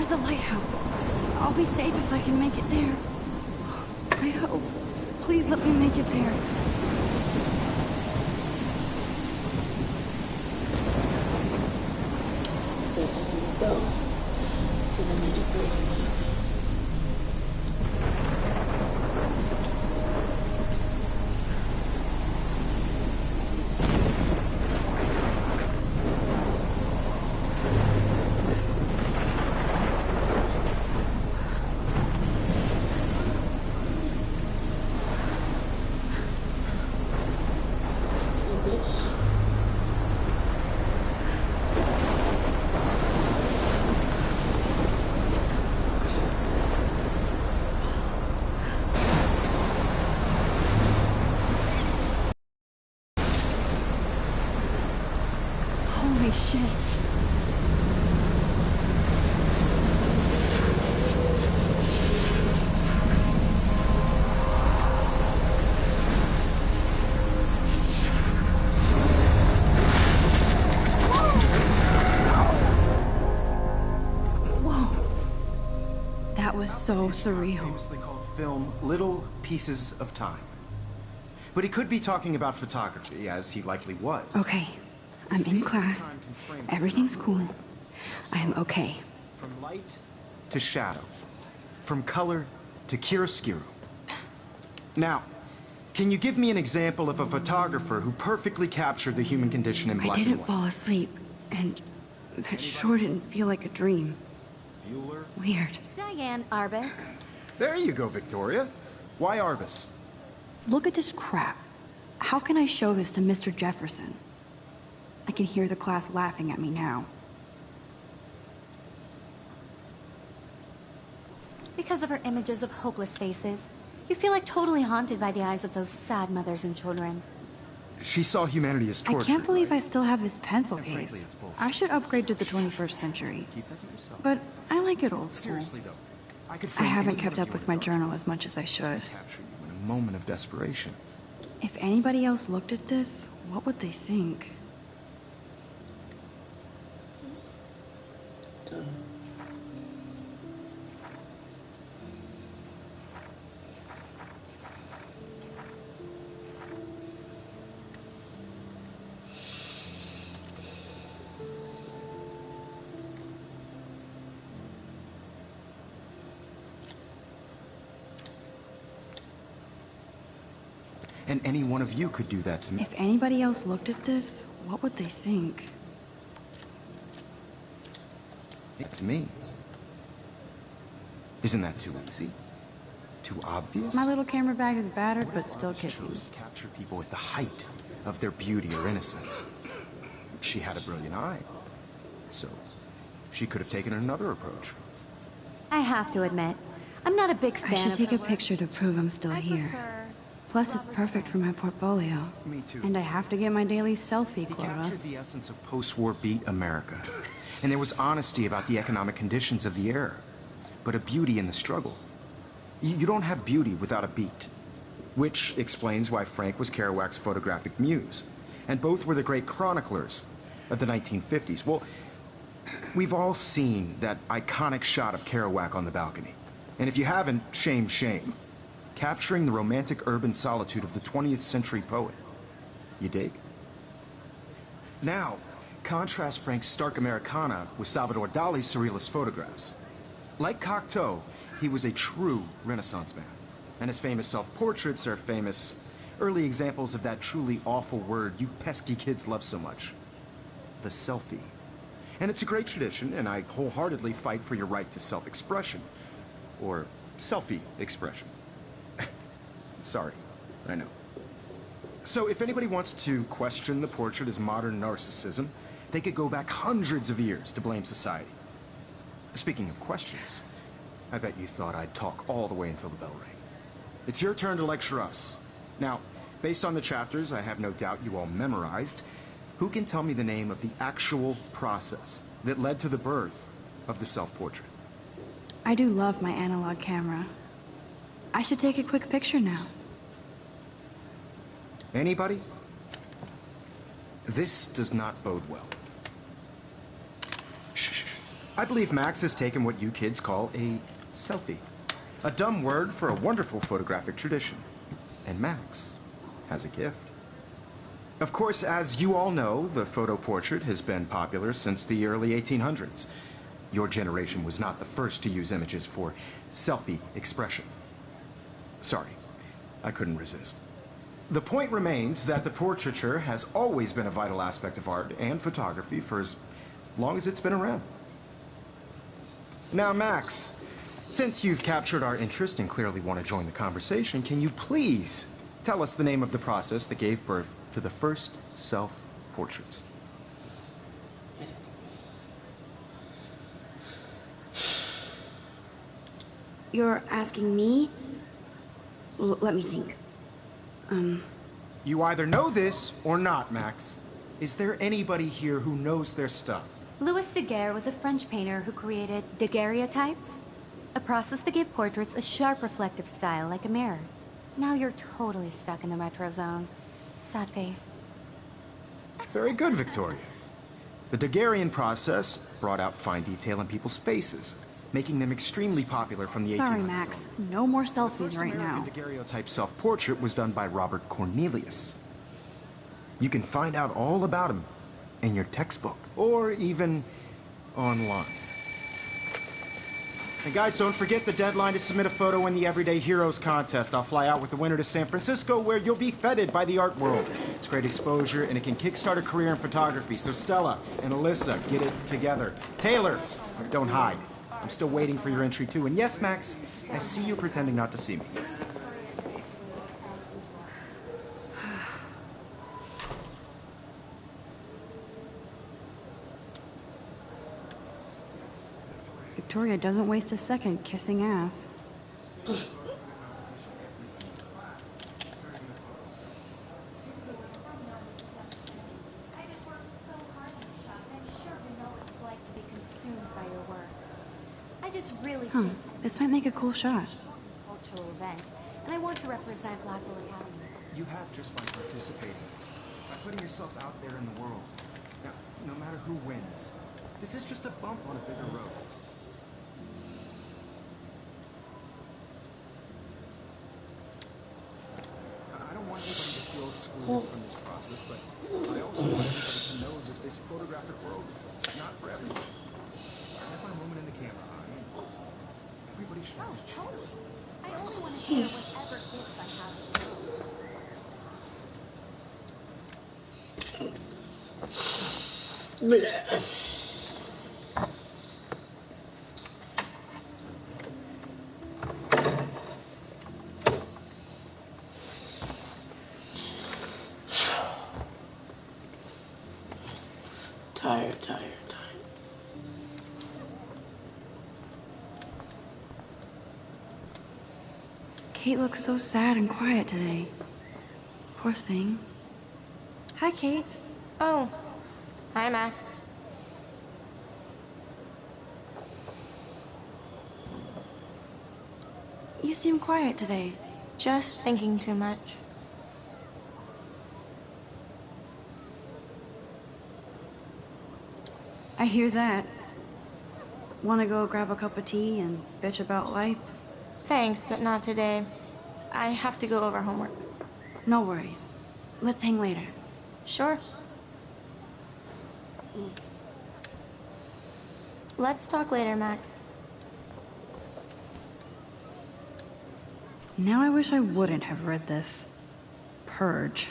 There's the lighthouse. I'll be safe if I can make it there. I hope. Please let me make it there. Holy shit. Whoa. That was so surreal. Famously called film Little Pieces of Time. But he could be talking about photography, as he likely was. Okay. I'm in class. Everything's cool. I am okay. From light to shadow. From color to chiaroscuro. Now, can you give me an example of a photographer who perfectly captured the human condition in black and I didn't white? fall asleep, and that sure didn't feel like a dream. Bueller? Weird. Diane Arbus. There you go, Victoria. Why Arbus? Look at this crap. How can I show this to Mr. Jefferson? I can hear the class laughing at me now. Because of her images of hopeless faces, you feel like totally haunted by the eyes of those sad mothers and children. She saw humanity as torture. I can't believe right? I still have this pencil And frankly, case. it's bullshit. I should upgrade to the 21st century. Keep that to yourself. But I like it old school. Seriously though, I could I frame haven't any kept one up of with you my in a journal as much as I should. capture you in a moment of desperation. If anybody else looked at this, what would they think? And any one of you could do that to me. If anybody else looked at this, what would they think? To me. Isn't that too easy? Too obvious? My little camera bag is battered, but still Artist kicking. chose to capture people at the height of their beauty or innocence. She had a brilliant eye. So, she could have taken another approach. I have to admit, I'm not a big fan I should of take her a work. picture to prove I'm still I here. prefer Plus, it's perfect for my portfolio. Me too. And I have to get my daily selfie He quota. captured the essence of post-war beat America. And there was honesty about the economic conditions of the era. But a beauty in the struggle. You don't have beauty without a beat. Which explains why Frank was Kerouac's photographic muse. And both were the great chroniclers of the 1950s. Well, we've all seen that iconic shot of Kerouac on the balcony. And if you haven't, shame, shame. Capturing the romantic urban solitude of the 20th century poet. You dig? Now, contrast Frank's stark Americana with Salvador Dali's surrealist photographs. Like Cocteau, he was a true Renaissance man. And his famous self-portraits are famous early examples of that truly awful word you pesky kids love so much. The selfie. And it's a great tradition, and I wholeheartedly fight for your right to self-expression. Or selfie expression. Sorry, I know. So if anybody wants to question the portrait as modern narcissism, they could go back hundreds of years to blame society. Speaking of questions, I bet you thought I'd talk all the way until the bell rang. It's your turn to lecture us. Now, based on the chapters I have no doubt you all memorized, who can tell me the name of the actual process that led to the birth of the self-portrait? I do love my analog camera. I should take a quick picture now. Anybody? This does not bode well. Shh. I believe Max has taken what you kids call a selfie. A dumb word for a wonderful photographic tradition. And Max has a gift. Of course, as you all know, the photo portrait has been popular since the early 1800s. Your generation was not the first to use images for selfie expression. Sorry, I couldn't resist. The point remains that the portraiture has always been a vital aspect of art and photography for as long as it's been around. Now, Max, since you've captured our interest and clearly want to join the conversation, can you please tell us the name of the process that gave birth to the first self-portraits? You're asking me? Let me think. You either know this or not, Max. Is there anybody here who knows their stuff? Louis Daguerre was a French painter who created daguerreotypes, a process that gave portraits a sharp reflective style like a mirror. Now you're totally stuck in the retro zone. Sad face. Very good, Victoria. The Daguerrean process brought out fine detail in people's faces, making them extremely popular from the 1800s. Sorry, Max. No more selfies First right now. American daguerreotype self-portrait was done by Robert Cornelius. You can find out all about him in your textbook, or even online. And guys, don't forget the deadline to submit a photo in the Everyday Heroes contest. I'll fly out with the winner to San Francisco, where you'll be feted by the art world. It's great exposure, and it can kickstart a career in photography. So Stella and Alyssa, get it together. Taylor, don't hide. I'm still waiting for your entry, too. And yes, Max, I see you pretending not to see me. Victoria doesn't waste a second kissing ass. I just worked so hard in the shop, and I'm sure you know what it's like to be consumed by your work. I just really think This might make a cool shot. cultural event, and I want to represent Blackwell Academy. You have just by participating, by putting yourself out there in the world. Now, no matter who wins, this is just a bump on a bigger road. I don't want anybody to feel excluded from this process, but I also want everybody to know that this photographic world is not for everyone. I have my moment in the camera. Everybody should have a chance. Totally. I only want to share whatever gifts I have. Tired. Kate looks so sad and quiet today. Poor thing. Hi, Kate. Oh, hi, Max. You seem quiet today. Just thinking too much. I hear that. Want to go grab a cup of tea and bitch about life? Thanks, but not today. I have to go over homework. No worries. Let's hang later. Sure. Let's talk later, Max. Now I wish I wouldn't have read this. Purge.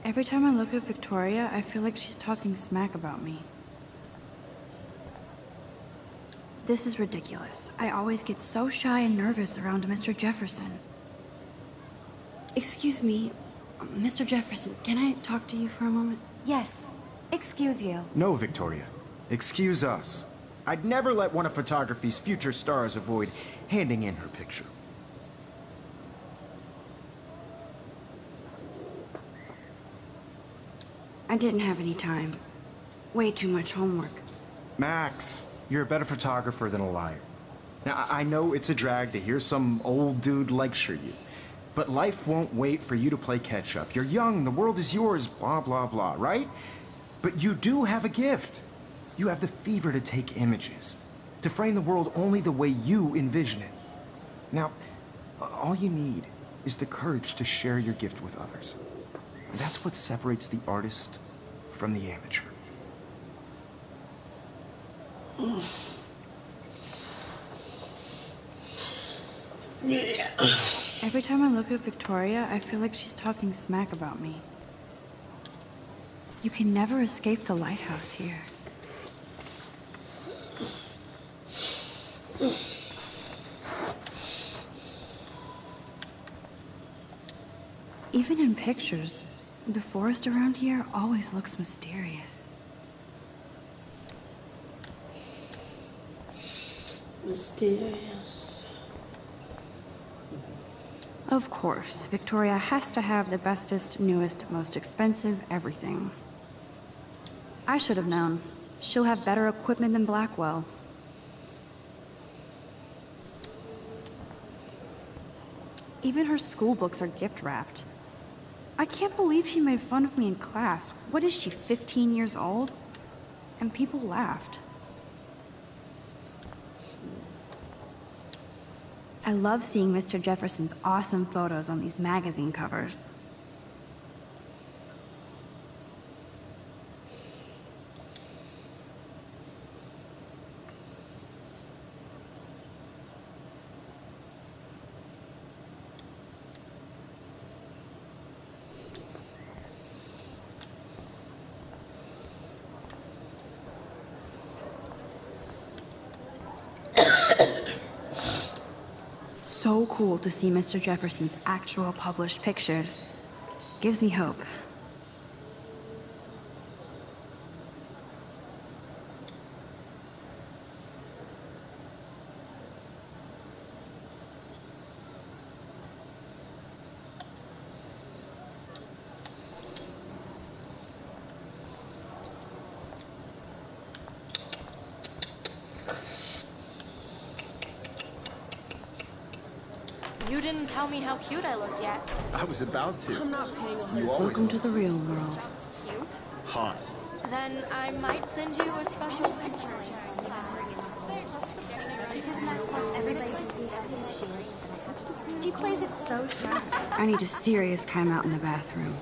Every time I look at Victoria, I feel like she's talking smack about me. This is ridiculous. I always get so shy and nervous around Mr. Jefferson. Excuse me, Mr. Jefferson, can I talk to you for a moment? Yes. Excuse you. No, Victoria. Excuse us. I'd never let one of photography's future stars avoid handing in her picture. I didn't have any time. Way too much homework. Max, you're a better photographer than a liar. Now, I know it's a drag to hear some old dude lecture you, but life won't wait for you to play catch-up. You're young, the world is yours, blah, blah, blah, right? But you do have a gift. You have the fever to take images, to frame the world only the way you envision it. Now, all you need is the courage to share your gift with others. That's what separates the artist from the amateur. Yeah. Every time I look at Victoria, I feel like she's talking smack about me. You can never escape the lighthouse here. Even in pictures, the forest around here always looks mysterious. Mysterious. Of course, Victoria has to have the bestest, newest, most expensive everything. I should have known. She'll have better equipment than Blackwell. Even her school books are gift-wrapped. I can't believe she made fun of me in class. What is she, 15 years old? And people laughed. I love seeing Mr. Jefferson's awesome photos on these magazine covers. So cool to see Mr. Jefferson's actual published pictures. Gives me hope. You didn't tell me how cute I looked yet. I was about to. I'm not paying a You always Welcome to the real world. Just cute. hot. Then I might send you a special picture. Because Max wants everybody to see how cute she is. She plays it so sharp. I need a serious timeout in the bathroom.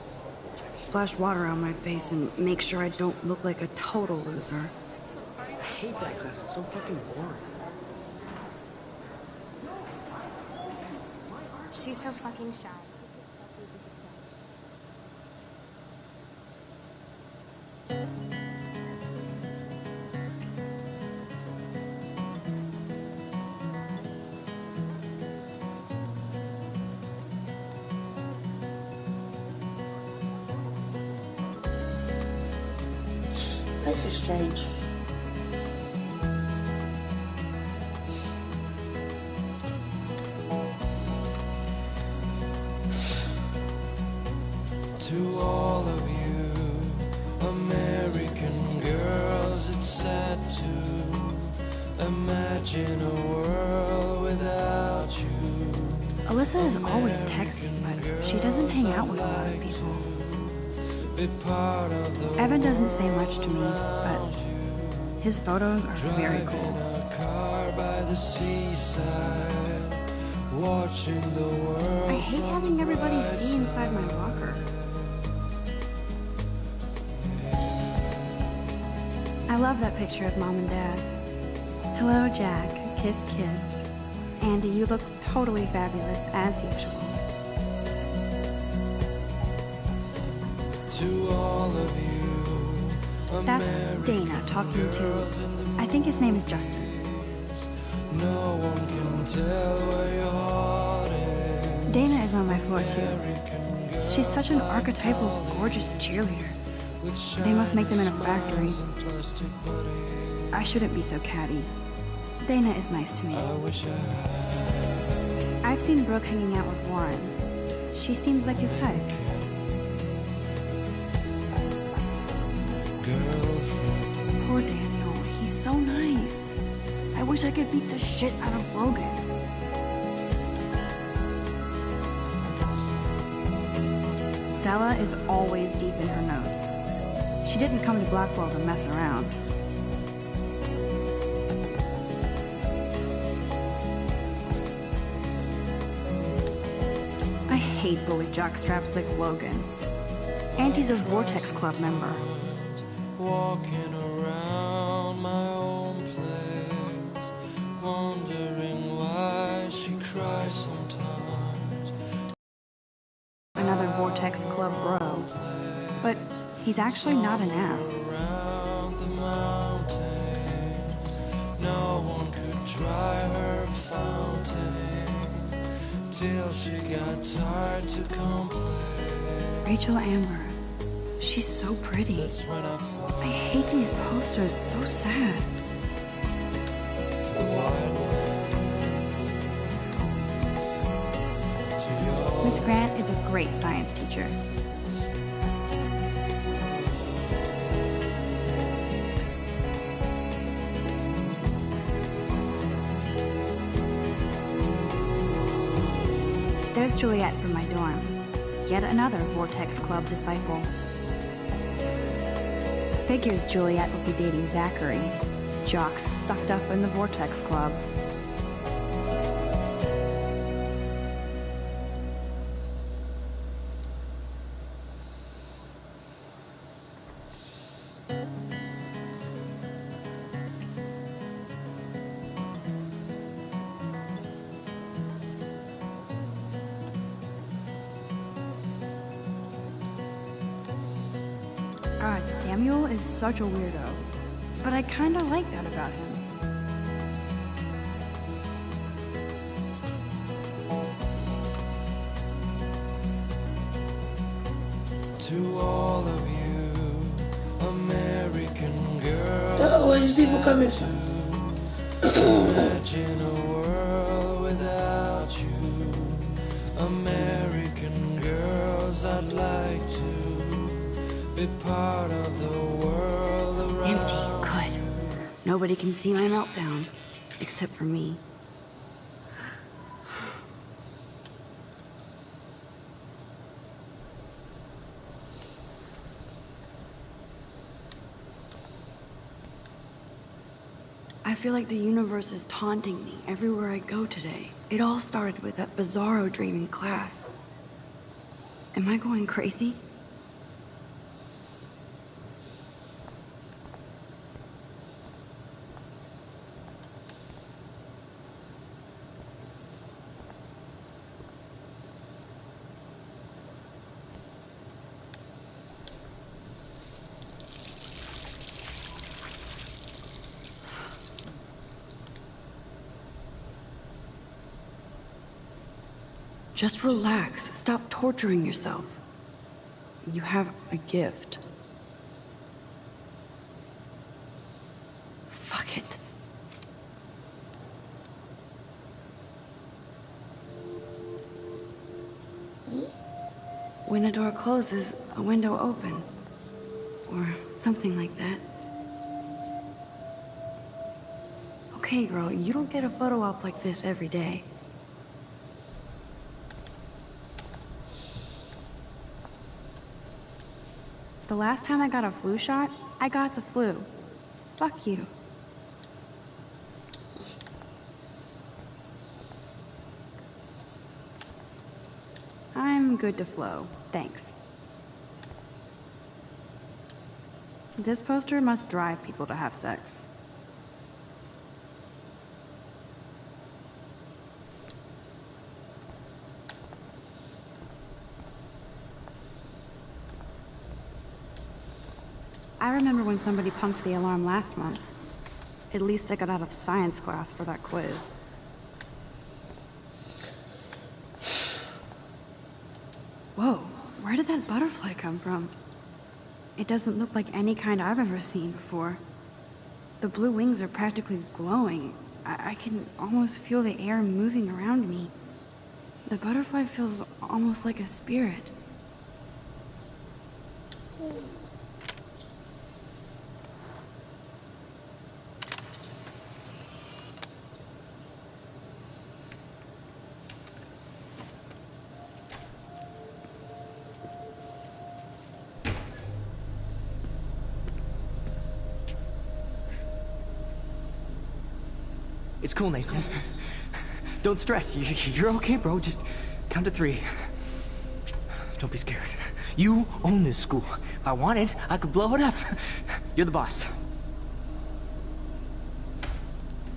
Splash water on my face and make sure I don't look like a total loser. I hate that class. It's so fucking boring. She's so fucking shy. Life is strange. To all of you American girls, it's sad to imagine a world without you. Alyssa is always texting, but she doesn't hang out with a lot of people. Be part of the Evan doesn't say much to me, but his photos are very cool. in a car by the seaside, watching the world. I hate having everybody see inside my locker. I love that picture of Mom and Dad. Hello, Jack. Kiss, kiss. Andy, you look totally fabulous, as usual. To all of you That's Dana talking to... I think his name is Justin. no one can tell where your heart is. Dana is on my floor, too. She's such an archetypal, gorgeous cheerleader. They must make them in a factory. I shouldn't be so catty. Dana is nice to me. I've seen Brooke hanging out with Warren. She seems like his type. Poor Daniel. He's so nice. I wish I could beat the shit out of Logan. Stella is always deep in her notes. She didn't come to Blackwell to mess around. I hate bully jockstraps like Logan. And he's a Vortex Club member. Walking around my own place, wondering why she cries sometimes. Another Vortex Club bro. But he's actually not an ass. Around the mountain, no one could dry her fountain till she got tired to complain. Rachel Amber. She's so pretty. I hate these posters, so sad. Miss Grant is a great science teacher. There's Juliet from my dorm. Yet another Vortex Club disciple. Figures Juliet would be dating Zachary. Jocks sucked up in the Vortex Club. God, Samuel is such a weirdo. But I kinda like that about him. To all of you, American girls. Where's the people coming from? Imagine a world without you. American girls, I'd like to be part of the world around. Empty, good. Nobody can see my meltdown, except for me. I feel like the universe is taunting me everywhere I go today. It all started with that bizarro dream in class. Am I going crazy? Just relax. Stop torturing yourself. You have a gift. Fuck it. When a door closes, a window opens. Or something like that. Okay, girl, you don't get a photo op like this every day. The last time I got a flu shot, I got the flu. Fuck you. I'm good to flow, thanks. This poster must drive people to have sex. I remember when somebody punked the alarm last month. At least I got out of science class for that quiz. Whoa, where did that butterfly come from? It doesn't look like any kind I've ever seen before. The blue wings are practically glowing. I can almost feel the air moving around me. The butterfly feels almost like a spirit. It's cool, Nathan. Don't stress. You're okay, bro. Just count to 3. Don't be scared. You own this school. If I wanted, I could blow it up. You're the boss.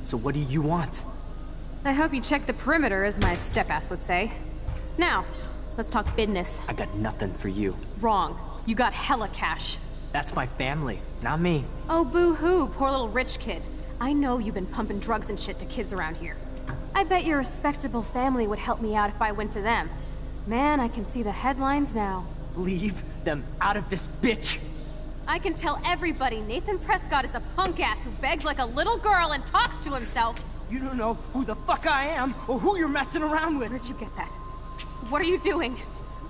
So what do you want? I hope you check the perimeter, as my step-ass would say. Now, let's talk business. I got nothing for you. Wrong. You got hella cash. That's my family, not me. Oh, boo-hoo, poor little rich kid. I know you've been pumping drugs and shit to kids around here. I bet your respectable family would help me out if I went to them. Man, I can see the headlines now. Leave them out of this bitch! I can tell everybody Nathan Prescott is a punk-ass who begs like a little girl and talks to himself. You don't know who the fuck I am, or who you're messing around with! Where'd you get that? What are you doing?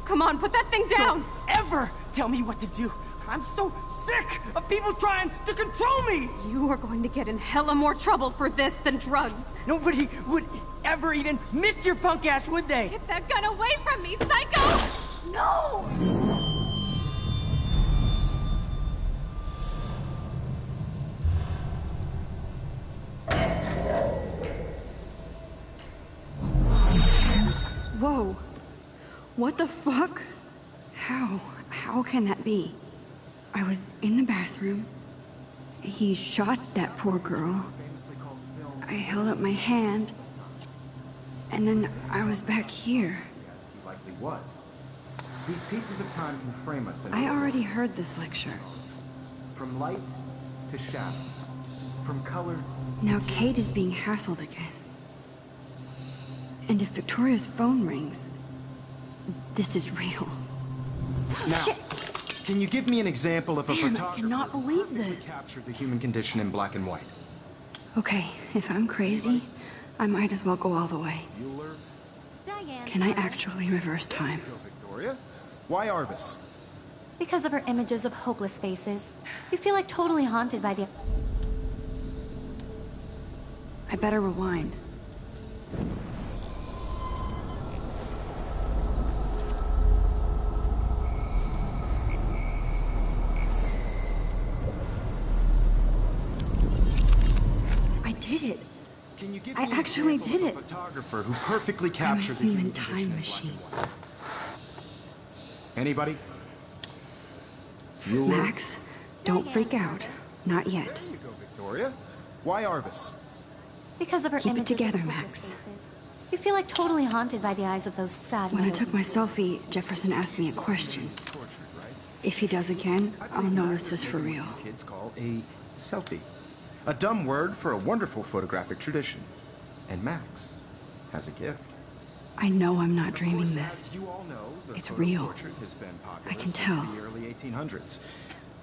Come on, put that thing down! Don't ever tell me what to do! I'm so sick of people trying to control me! You are going to get in hella more trouble for this than drugs. Nobody would ever even miss your punk ass, would they? Get that gun away from me, psycho! No! Whoa. What the fuck? How can that be? I was in the bathroom. He shot that poor girl. I held up my hand. And then I was back here. He likely was. These pieces of time can frame us. I already heard this lecture. From light to shadow. From color. Now Kate is being hassled again. And if Victoria's phone rings, this is real. Now, Shit! can you give me an example of a Damn, I photographer cannot believe who perfectly this. captured the human condition in black and white? Okay, if I'm crazy, I might as well go all the way. Bueller? Diane. Can I actually reverse time? Go, Victoria. Why Arbus? Because of her images of hopeless faces, you feel like totally haunted by the... I better rewind. I did it. Can you give I me an actually example did of a it. photographer who perfectly I'm a captured the human human time condition in machine. black and white? Anybody? Bueller? Max, don't freak out. Not yet. There you go, Victoria. Why Arbus? Because of her Keep it images together, of hopeless Max. faces. You feel like totally haunted by the eyes of those sad When I mothers took and my selfie, Jefferson asked me a question. Portrait, right? If he does again, I I'll believe know Max this is is for what real. you kids call a selfie. A dumb word for a wonderful photographic tradition. And Max has a gift. I know I'm not Of dreaming course, this. as you all know, the It's photo real. portrait has been popular I can since tell. the early 1800s.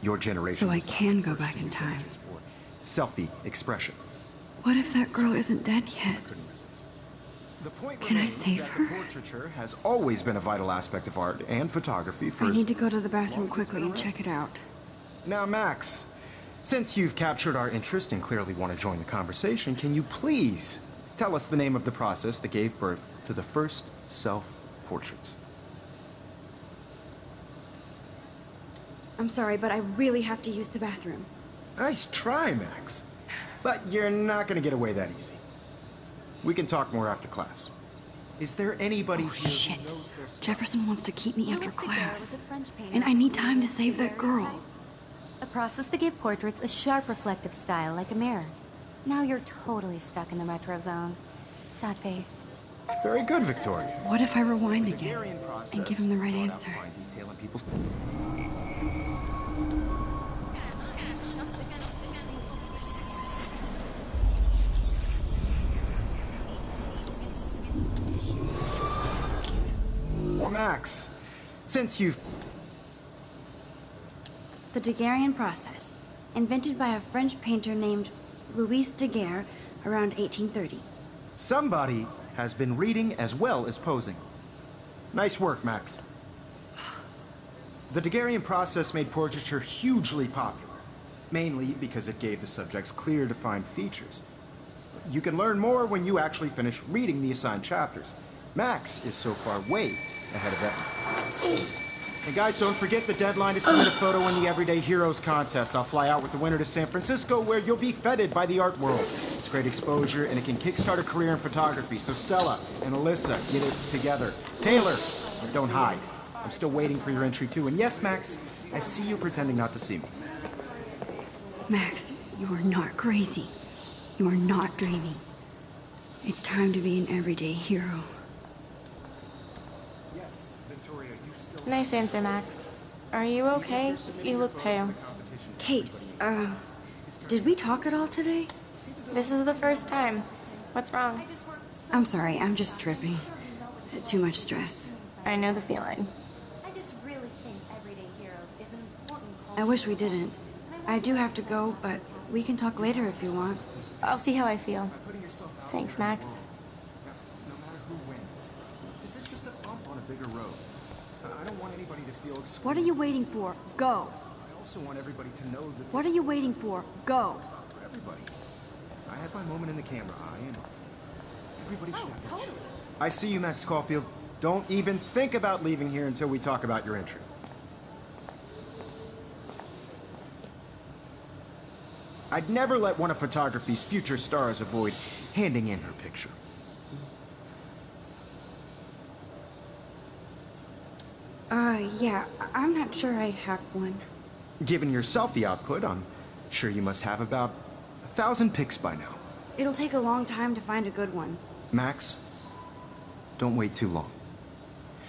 Your generation So I was not can the go first back to in use time. images for selfie expression. What if that girl isn't dead yet? I couldn't resist. The point Can I remains save that her? the portraiture has always been a vital aspect of art and photography for I as need to go to the bathroom long as it's quickly been and around. check it out. Now, Max, since you've captured our interest and clearly want to join the conversation, can you please tell us the name of the process that gave birth to the first self-portraits? I'm sorry, but I really have to use the bathroom. Nice try, Max. But you're not going to get away that easy. We can talk more after class. Is there anybody here Shit. who knows their stuff? Jefferson wants to keep me after Louis Daguerre class. was a French painter And I need who time to created save that girl. daguerreotypes, a process that gave portraits a sharp reflective style like a mirror. Now you're totally stuck in the retro zone. Sad face. Very good, Victoria. What if I rewind The again Daguerrean process and give him the right brought out answer? fine detail in people's... Max, since you've... The Daguerrean process, invented by a French painter named Louis Daguerre around 1830. Somebody has been reading as well as posing. Nice work, Max. The Daguerrean process made portraiture hugely popular, mainly because it gave the subjects clear, defined features. You can learn more when you actually finish reading the assigned chapters. Max is so far way ahead of everyone. And guys, don't forget the deadline to submit a photo in the Everyday Heroes contest. I'll fly out with the winner to San Francisco, where you'll be feted by the art world. It's great exposure, and it can kickstart a career in photography. So Stella and Alyssa, get it together. Taylor, don't hide. I'm still waiting for your entry, too. And yes, Max, I see you pretending not to see me. Max, you are not crazy. You are not dreaming. It's time to be an everyday hero. Yes, Victoria, you still... Nice answer, Max. Are you okay? You look pale. Kate, did we talk at all today? This is the first time. What's wrong? I'm sorry, I'm just tripping. Too much stress. I know the feeling. I just really think Everyday Heroes is an important I wish we didn't. I do have to go, but we can talk later if you want. I'll see how I feel. Thanks, Max. No matter who wins, this is just a bump on a bigger road. I don't want anybody to feel excluded. What are you waiting for? Go. I also want everybody to know that... What are you waiting for? Go. For everybody. I had my moment in the camera eye, and everybody should have their chance. I see you, Max Caulfield. Don't even think about leaving here until we talk about your entry. I'd never let one of photography's future stars avoid handing in her picture. Yeah, I'm not sure I have one. Given your selfie output, I'm sure you must have about 1,000 pics by now. It'll take a long time to find a good one. Max, don't wait too long.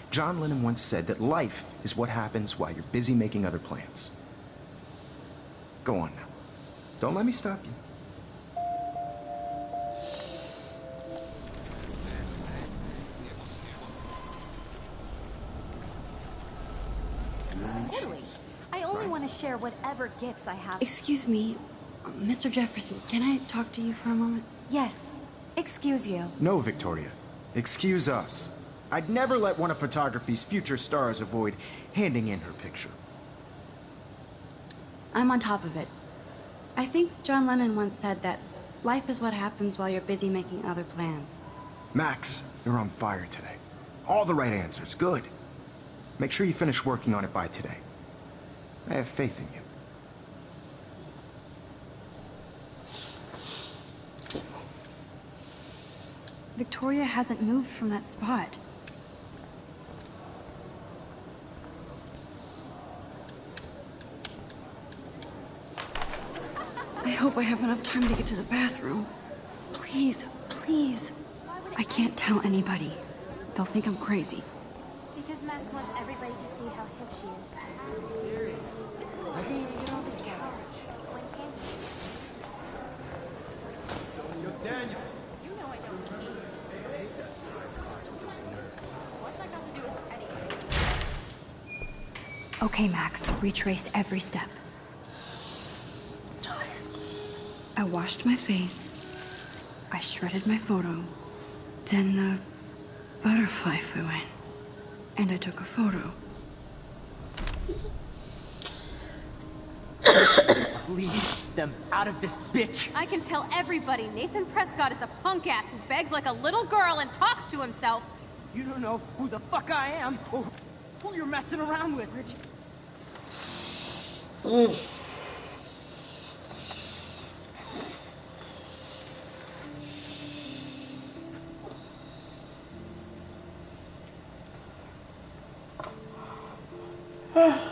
John Lennon once said that life is what happens while you're busy making other plans. Go on now. Don't let me stop you. Totally. I only want to share whatever gifts I have. Excuse me, Mr. Jefferson, can I talk to you for a moment? Yes. Excuse you. No, Victoria. Excuse us. I'd never let one of photography's future stars avoid handing in her picture. I'm on top of it. I think John Lennon once said that life is what happens while you're busy making other plans. Max, you're on fire today. All the right answers. Good. Make sure you finish working on it by today. I have faith in you. Victoria hasn't moved from that spot. I hope I have enough time to get to the bathroom. Please, please. I can't tell anybody. They'll think I'm crazy. Because Max wants everybody to see how hip she is. Serious. I can't even get off the couch. Yo, Daniel. You know I don't tease. I hate that science class with those nerds. What's that got to do with anything? Okay, Max, retrace every step. I washed my face. I shredded my photo. Then the butterfly flew in. And I took a photo. Leave them out of this bitch. I can tell everybody Nathan Prescott is a punk ass who begs like a little girl and talks to himself. You don't know who the fuck I am or who you're messing around with. Ah.